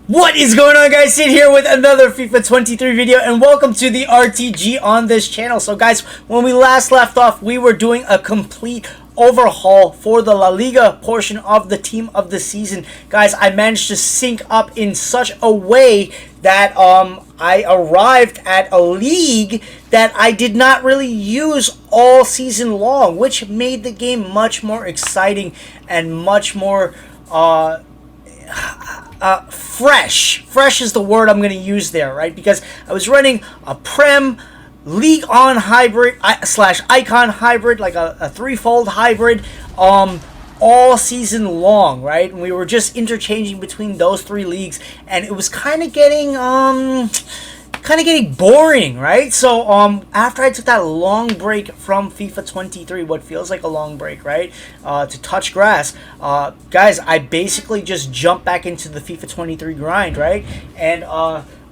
What is going on, guys? Sid here with another FIFA 23 video, and welcome to the RTG on this channel. So guys, when we last left off, we were doing a complete overhaul for the La Liga portion of the team of the season. Guys, I managed to sync up in such a way that I arrived at a league that I did not really use all season long, which made the game much more exciting and much more fresh is the word I'm going to use there, right? Because I was running a Prem League on hybrid slash Icon hybrid, like a threefold hybrid, all season long, right? And we were just interchanging between those three leagues, and it was kind of getting boring, right? So after I took that long break from FIFA 23, what feels like a long break, right, to touch grass, guys, I basically just jumped back into the FIFA 23 grind, right? And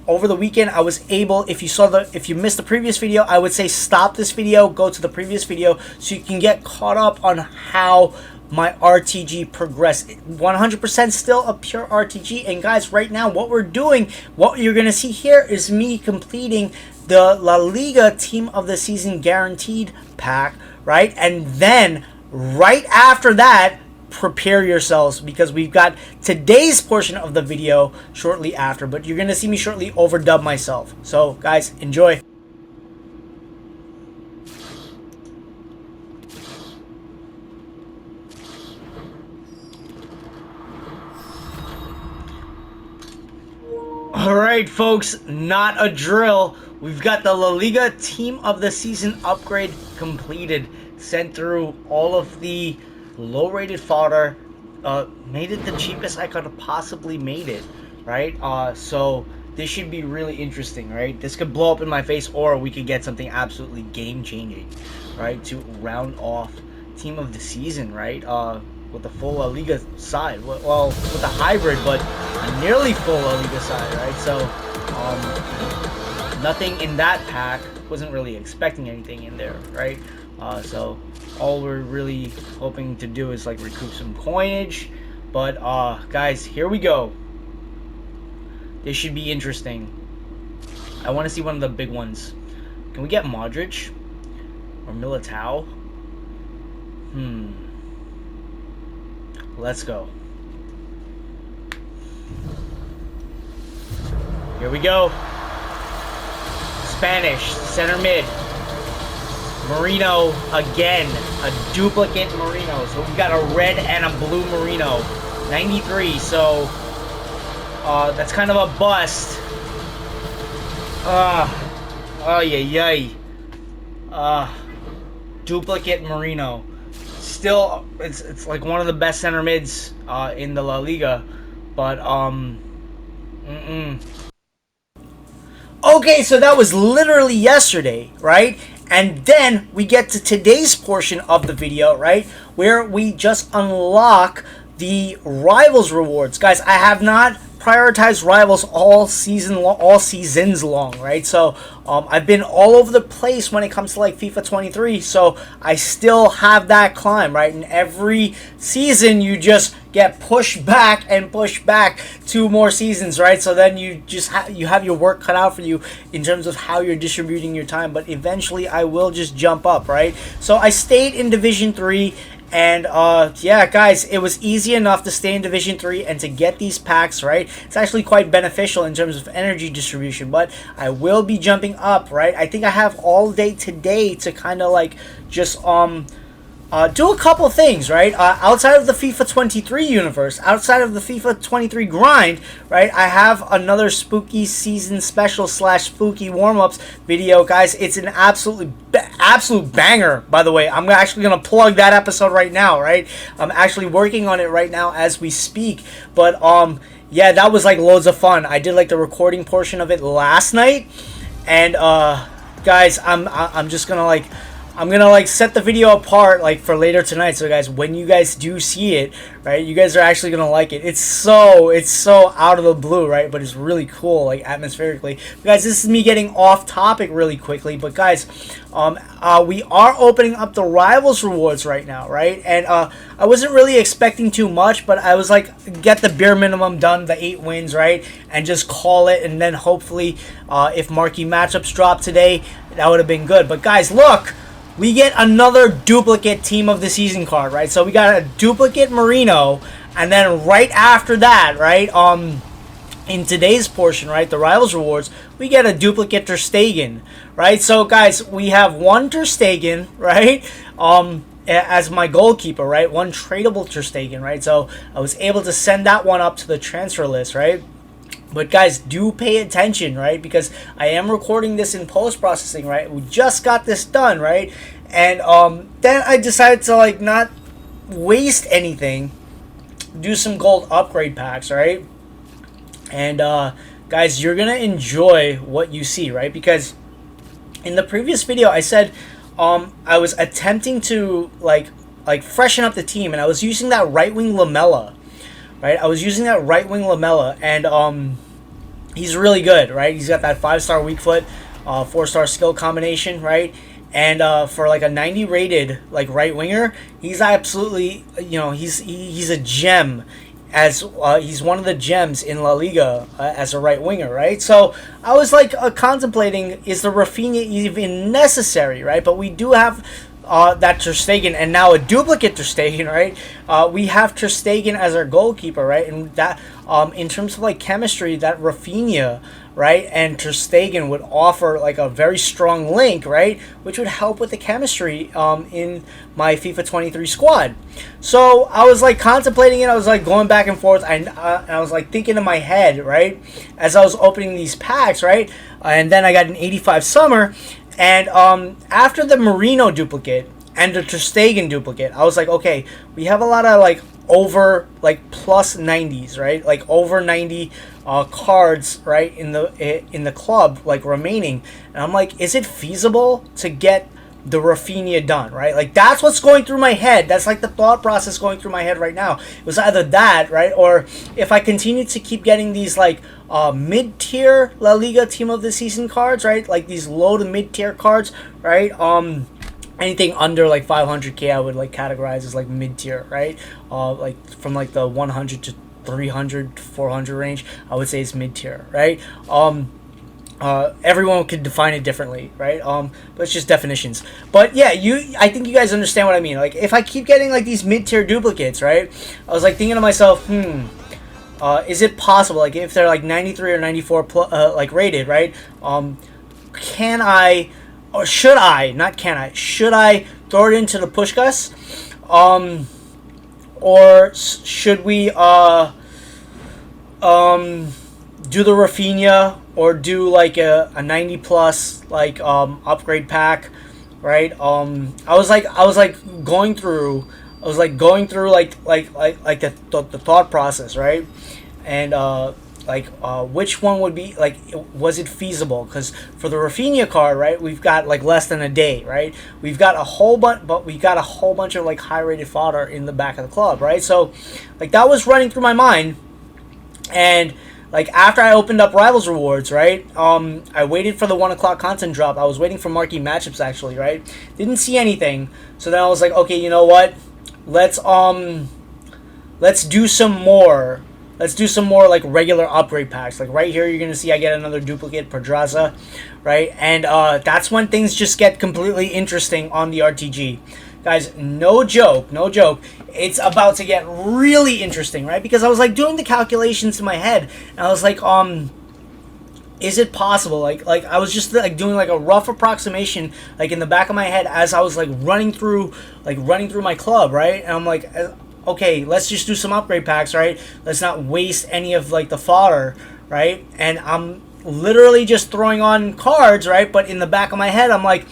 over the weekend, I was able, if you missed the previous video, I would say stop this video, go to the previous video so you can get caught up on how my RTG progressed. 100% still a pure RTG. And guys, right now what we're doing, what you're gonna see here is me completing the La Liga Team of the Season Guaranteed pack, right? And then right after that, prepare yourselves, because we've got today's portion of the video shortly after, but you're gonna see me shortly overdub myself. So guys, enjoy. Alright folks, not a drill. We've got the La Liga Team of the Season upgrade completed. Sent through all of the low-rated fodder. Made it the cheapest I could have possibly made it, right? So this should be really interesting, right? This could blow up in my face, or we could get something absolutely game-changing, right? To round off Team of the Season, right? With the full La Liga side. Well, with a hybrid, but a nearly full La Liga side, right? So, nothing in that pack. Wasn't really expecting anything in there, right? So, all we're really hoping to do is, like, recoup some coinage. But, guys, here we go. This should be interesting. I want to see one of the big ones. Can we get Modric? Or Militao? Let's go. Here we go. Spanish, center mid. Marino again. A duplicate Marino. So we've got a red and a blue Marino. 93, so that's kind of a bust. Duplicate Marino. Still, it's like one of the best center mids in the La Liga, but okay, so that was literally yesterday, right? And then we get to today's portion of the video, right, where we just unlock the Rivals rewards. Guys, I have not prioritized Rivals all seasons long, right? So I've been all over the place when it comes to like FIFA 23, so I still have that climb, right? And every season you just get pushed back and pushed back 2 more seasons, right? So then you just you have your work cut out for you in terms of how you're distributing your time, but eventually I will just jump up, right? So I stayed in Division 3. And yeah, guys, it was easy enough to stay in Division 3 and to get these packs, right? It's actually quite beneficial in terms of energy distribution, but I will be jumping up, right? I think I have all day today to kind of like just do a couple things, right? Outside of the FIFA 23 universe, outside of the FIFA 23 grind, right? I have another spooky season special slash spooky warm-ups video, guys. It's an absolute banger, by the way. I'm actually going to plug that episode right now, right? I'm actually working on it right now as we speak. But, yeah, that was like loads of fun. I did like the recording portion of it last night. And, guys, I'm just going to like... I'm gonna like set the video apart like for later tonight, so guys, when you guys do see it, right, you guys are actually gonna like it. It's so out of the blue, right, but it's really cool, like atmospherically. But guys, this is me getting off topic really quickly, but guys, we are opening up the Rivals rewards right now, right? And I wasn't really expecting too much, but I was like, get the bare minimum done, the 8 wins, right, and just call it. And then hopefully, if marquee matchups drop today, that would have been good. But guys, look, we get another duplicate team of the season card, right? So we got a duplicate Marino, and then right after that, right, in today's portion, right, the Rivals rewards, we get a duplicate Ter Stegen, right? So guys, we have one Ter Stegen, right, as my goalkeeper, right, one tradable Ter Stegen, right? So I was able to send that one up to the transfer list, right? But guys, do pay attention, right? Because I am recording this in post-processing, right? We just got this done, right? And then I decided to like not waste anything, do some gold upgrade packs, right? And guys, you're gonna enjoy what you see, right? Because in the previous video, I said I was attempting to like freshen up the team, and I was using that right wing Lamella. Right, I was using that right wing Lamella, and he's really good, right? He's got that 5-star weak foot, 4-star skill combination, right? And for like a 90 rated like right winger, he's absolutely, you know, he's a gem, as he's one of the gems in La Liga as a right winger, right? So I was like contemplating, is the Raphinha even necessary, right? But we do have that Ter Stegen, and now a duplicate Ter Stegen, right? We have Ter Stegen as our goalkeeper, right? And that, in terms of like chemistry, that Raphinha, right, and Ter Stegen would offer like a very strong link, right? Which would help with the chemistry in my FIFA 23 squad. So I was like contemplating it. I was like going back and forth, and I was like thinking in my head, right, as I was opening these packs, right? And then I got an 85 summer. And after the Marino duplicate and the Ter Stegen duplicate, I was like, okay, we have a lot of like over like plus 90s, right? Like over 90 cards, right, in the club like remaining. And I'm like, is it feasible to get the Raphinha done, right? Like that's what's going through my head. That's like the thought process going through my head right now. It was either that, right, or if I continue to keep getting these like mid-tier La Liga team of the season cards, right, like these low to mid-tier cards, right, anything under like 500k I would like categorize as like mid-tier, right, like from like the 100 to 300 400 range, I would say it's mid-tier, right? Everyone could define it differently, right? But it's just definitions. But yeah, I think you guys understand what I mean. Like if I keep getting like these mid-tier duplicates, right, I was like thinking to myself, is it possible, like if they're like 93 or 94 like rated, right, can I, or should I, not can I, should I throw it into the Pushkas, or should we do the Raphinha, or do like a 90 plus like upgrade pack, right? I was like going through like the thought process, right? And which one would be like, was it feasible? Because for the Raphinha card, right, we've got like less than a day, right? We've got a whole bunch, but we got a whole bunch of like high rated fodder in the back of the club, right? So like that was running through my mind. And like after I opened up Rivals rewards, right, I waited for the 1 o'clock content drop. I was waiting for marquee matchups actually, right? Didn't see anything. So then I was like, okay, you know what? Let's do some more. Let's do some more like regular upgrade packs. Like right here, you're gonna see I get another duplicate Pedraza, right? And that's when things just get completely interesting on the RTG. Guys, no joke, no joke. It's about to get really interesting, right? Because I was like doing the calculations in my head, and I was like, is it possible? Like I was just like doing like a rough approximation, like in the back of my head as I was like running through my club, right? And I'm like, okay, let's just do some upgrade packs, right? Let's not waste any of like the fodder, right? And I'm literally just throwing on cards, right? But in the back of my head, I'm like,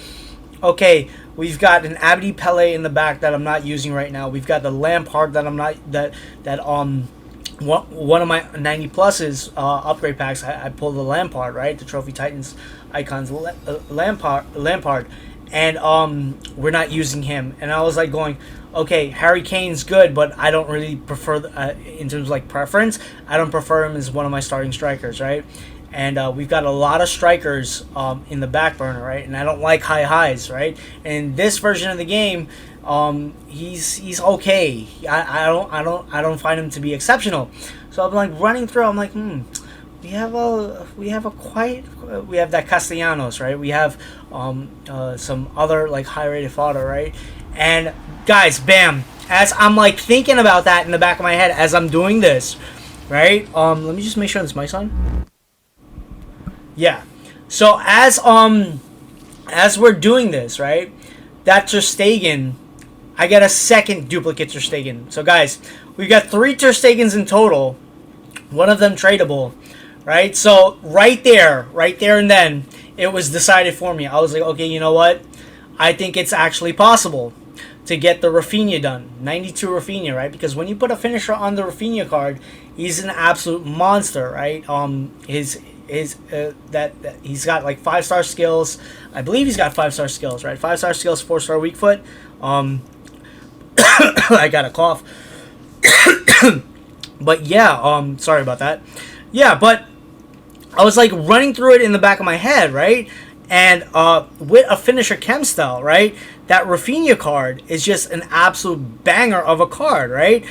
okay, we've got an Abdi Pele in the back that I'm not using right now. We've got the Lampard that I'm not, one of my 90 pluses upgrade packs, I pulled the Lampard, right? The Trophy Titans icons Lampard. and we're not using him. And I was like going, okay, Harry Kane's good, but I don't really prefer, in terms of like preference, I don't prefer him as one of my starting strikers, right? And we've got a lot of strikers in the back burner, right? And I don't like high highs, right? And this version of the game, he's okay. I don't find him to be exceptional. So I'm like running through. I'm like, we have that Castellanos, right? We have some other like high rated fodder, right? And guys, bam! As I'm like thinking about that in the back of my head as I'm doing this, right? Let me just make sure this mic's on. Yeah. So as we're doing this, right? That Ter Stegen, I get a second duplicate Ter Stegen. So guys, we've got 3 Ter Stegens in total. One of them tradable, right? So right there and then, it was decided for me. I was like, okay, you know what? I think it's actually possible to get the Raphinha done. 92 Raphinha, right? Because when you put a finisher on the Raphinha card, he's an absolute monster, right? He's got like 5-star skills. I believe he's got 5-star skills, right? 5-star skills, 4-star weak foot. I got a cough. But yeah, sorry about that. Yeah, but I was like running through it in the back of my head, right? And with a finisher chem style, right? That Raphinha card is just an absolute banger of a card, right?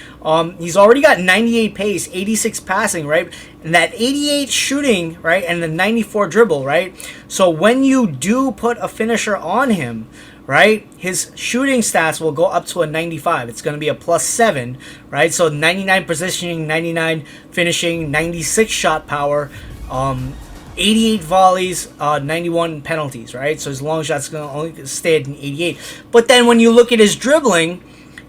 He's already got 98 pace, 86 passing, right? And that 88 shooting, right? And the 94 dribble, right? So when you do put a finisher on him, right, his shooting stats will go up to a 95. It's going to be a +7, right? So 99 positioning, 99 finishing, 96 shot power, 88 volleys, 91 penalties, right? So as long as that's going to only stay at an 88. But then when you look at his dribbling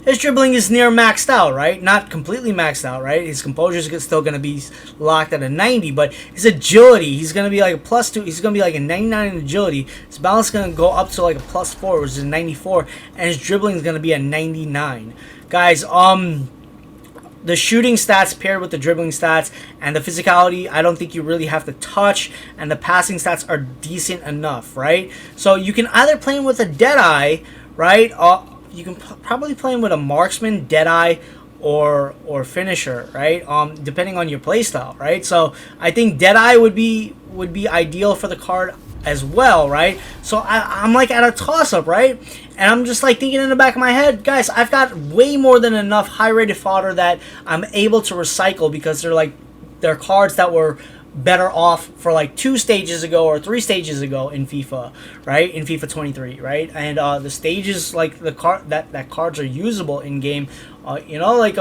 is near maxed out, right? Not completely maxed out, right? His composure is still going to be locked at a 90, but his agility, he's going to be like a +2. He's going to be like a 99 in agility. His balance is going to go up to like a +4, which is a 94, and his dribbling is going to be a 99. Guys, the shooting stats paired with the dribbling stats and the physicality, I don't think you really have to touch, and the passing stats are decent enough, right? So you can either play him with a Deadeye, right? You can probably play him with a marksman, Deadeye, or finisher, right? Depending on your playstyle, right? So I think Deadeye would be ideal for the card as well, right? So I'm like at a toss-up, right? And I'm just like thinking in the back of my head, guys, I've got way more than enough high-rated fodder that I'm able to recycle, because they're cards that were better off for like 2 stages ago or 3 stages ago in FIFA, right? In FIFA 23, right? And the stages, like the card that cards are usable in game, you know, like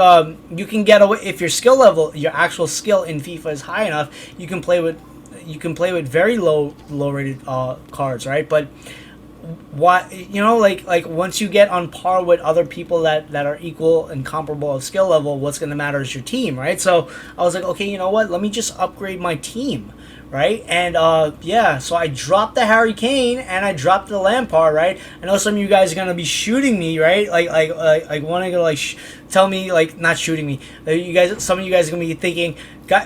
you can get away if your skill level, your actual skill in FIFA is high enough, you can play with very low rated cards, right? But what, you know, like once you get on par with other people that are equal and comparable of skill level, what's going to matter is your team, right? So I was like, okay, you know what, let me just upgrade my team, right? And yeah, so I dropped the Harry Kane and I dropped the Lampard, right? I know some of you guys are gonna be shooting me, right? Like wanting to tell me, like, not shooting me. Some of you guys are gonna be thinking,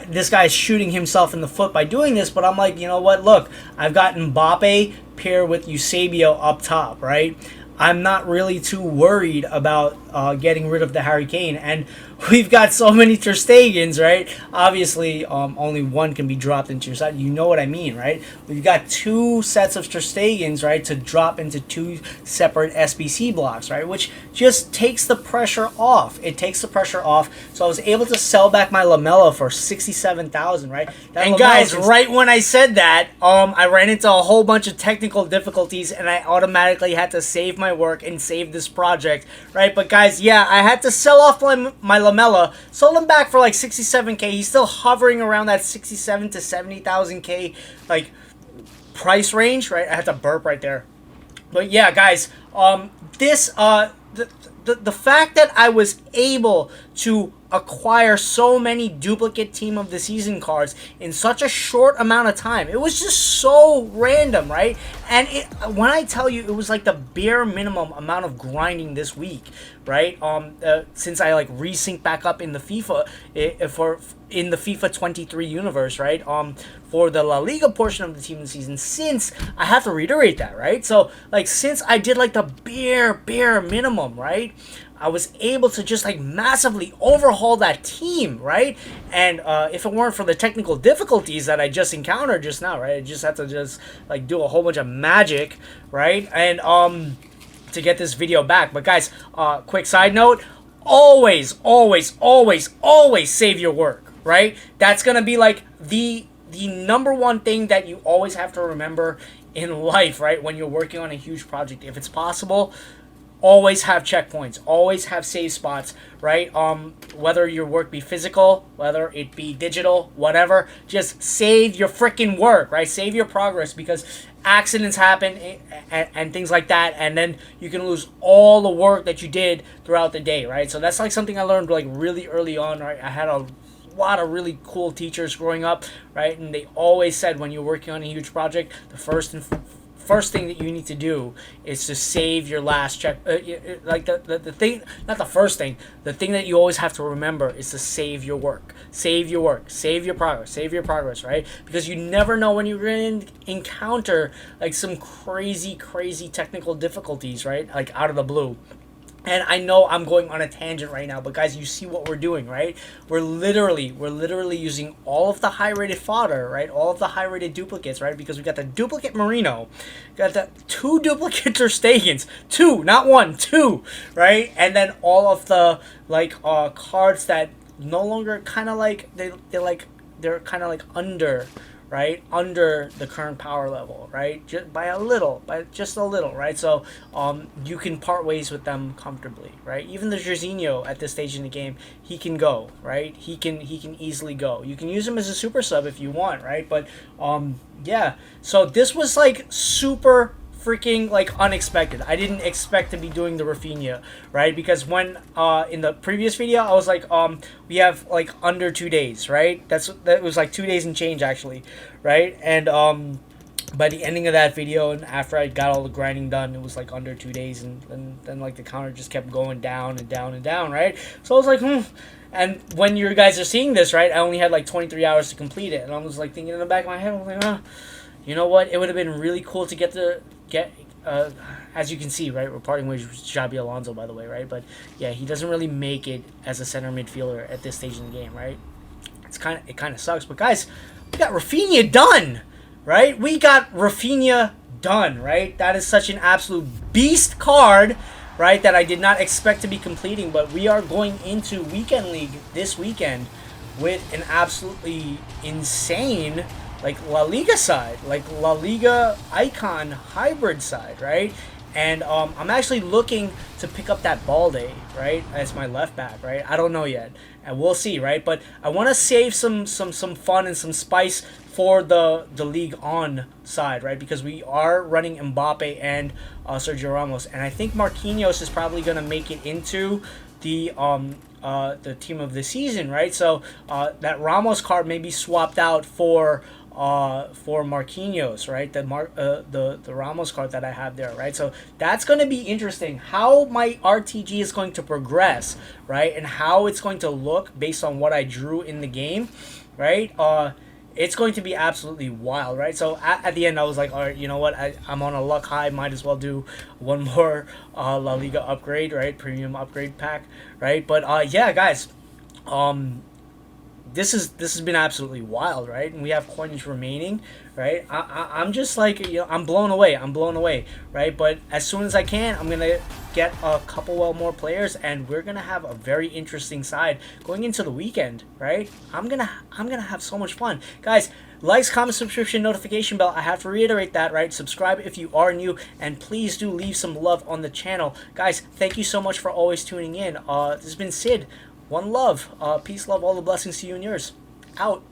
this guy is shooting himself in the foot by doing this. But I'm like, you know what? Look, I've got Mbappe paired with Eusebio up top, right? I'm not really too worried about getting rid of the Harry Kane, and we've got so many Ter Stegens, right? Obviously, only one can be dropped into your side. You know what I mean, right? We've got 2 sets of Ter Stegens, right, to drop into 2 separate SBC blocks, right? Which just takes the pressure off. It takes the pressure off. So I was able to sell back my Lamella for 67,000, right? And guys, right when I said that, I ran into a whole bunch of technical difficulties, and I automatically had to save my work and save this project, right? But guys, yeah, I had to sell off my Lamella, sold him back for like 67k. He's still hovering around that 67 to 70,000k like price range, right? I had to burp right there. But yeah, guys, the fact that I was able to acquire so many duplicate team of the season cards in such a short amount of time. It was just so random, right? And when I tell you, it was like the bare minimum amount of grinding this week, right? Since I like resync back up in the FIFA in the FIFA 23 universe, right? For the La Liga portion of the team of the season, since I have to reiterate that, right? So like since I did like the bare minimum, right? I was able to just like massively overhaul that team, right? And if it weren't for the technical difficulties that I just encountered just now, right? I just had to just like do a whole bunch of magic, right? And to get this video back. But guys, quick side note, always save your work, right? That's gonna be like the number one thing that you always have to remember in life, right? When you're working on a huge project, if it's possible, always have checkpoints, always have save spots, right? Whether your work be physical, whether it be digital, whatever, just save your freaking work, right? Save your progress, because accidents happen and things like that, and then you can lose all the work that you did throughout the day, right? So that's like something I learned like really early on, right? I had a lot of really cool teachers growing up, right? And they always said when you're working on a huge project, the first thing that you need to do is to save your last check. Like the thing, not the first thing, the thing that you always have to remember is to save your work. Save your work. Save your progress, right? Because you never know when you're going to encounter like some crazy technical difficulties, right? Like out of the blue. And I know I'm going on a tangent right now, but guys, you see what we're doing, right? We're literally using all of the high-rated fodder, right? All of the high-rated duplicates, right? Because we got the duplicate Marino, got the 2 duplicate Ter Stegens, 2, not 1, 2, right? And then all of the like cards that no longer kind of like they're kind of like under, right, under the current power level, right, just by just a little, right? So you can part ways with them comfortably, right? Even the Jorginho at this stage in the game, he can go, right? He can easily go. You can use him as a super sub if you want, right? But yeah, so this was like super freaking like unexpected. I didn't expect to be doing the Raphinha, right? Because when in the previous video I was like we have like under 2 days, right? That was like 2 days and change actually, right? And by the ending of that video and after I got all the grinding done, it was like under 2 days, and then like the counter just kept going down and down and down, right? So I was like and when you guys are seeing this, right, I only had like 23 hours to complete it, and I was like thinking in the back of my head, I was like, you know what, it would have been really cool to get as you can see, right, we're parting ways with Xabi Alonso, by the way, right? But yeah, he doesn't really make it as a center midfielder at this stage in the game, right? It kind of sucks. But guys, we got Raphinha done, right? We got Raphinha done, right? That is such an absolute beast card, right, that I did not expect to be completing. But we are going into Weekend League this weekend with an absolutely insane like La Liga side, like La Liga icon hybrid side, right? And I'm actually looking to pick up that Balde, right, as my left back, right? I don't know yet, and we'll see, right? But I want to save some fun and some spice for the Ligue on side, right? Because we are running Mbappe and Sergio Ramos, and I think Marquinhos is probably going to make it into the team of the season, right? So that Ramos card may be swapped out for Marquinhos, right? The Ramos card that I have there, right? So that's going to be interesting how my RTG is going to progress, right? And how it's going to look based on what I drew in the game, right? It's going to be absolutely wild, right? So at the end, I was like, all right, you know what? I'm on a luck high. Might as well do one more La Liga upgrade, right? Premium upgrade pack, right? But yeah, guys, this has been absolutely wild, right? And we have coins remaining, right? I'm just like, you know, I'm blown away, right? But as soon as I can, I'm gonna get a couple more players, and we're gonna have a very interesting side going into the weekend, right? I'm gonna have so much fun, guys. Likes, comments, subscription, notification bell. I have to reiterate that, right? Subscribe if you are new, and please do leave some love on the channel, guys. Thank you so much for always tuning in. This has been Sid. One love, peace, love, all the blessings to you and yours. Out.